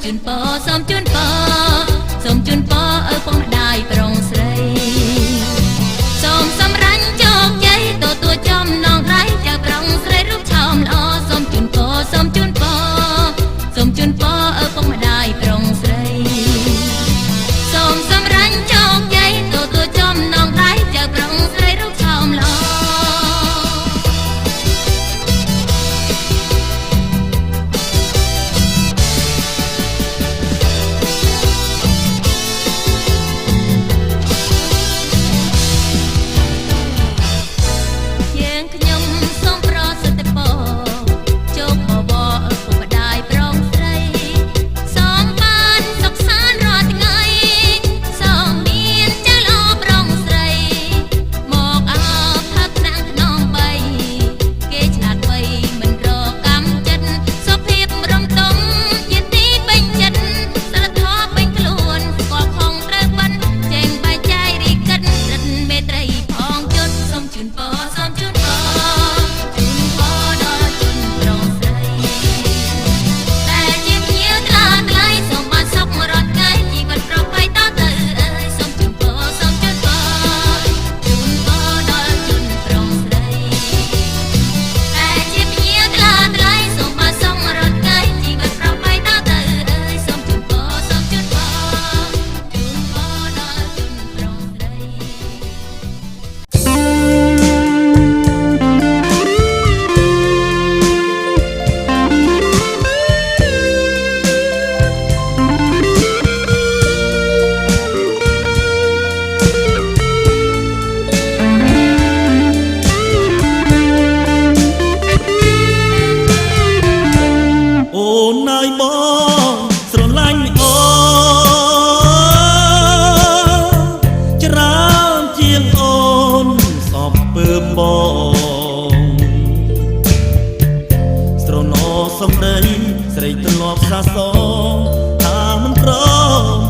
ជូនពរសូមជូនពរសូមជូនពរឪពុកម្ដាយប្រុងស្រីសូមសម្រេចជោគជ័យទទួលចំណងដៃចៅប្រុងស្រីរូបឆោមល្អសូមជូនពរសូមជូនពរសូមជូនពរឪពុកម្ដាយប្រុងស្រីសូមសម្រេចជោគជ័យទទួលចំណងដៃចៅប្រុងស្រីរូបឆោមល្អស្រីទលាប់សាសងថាមិនប្រ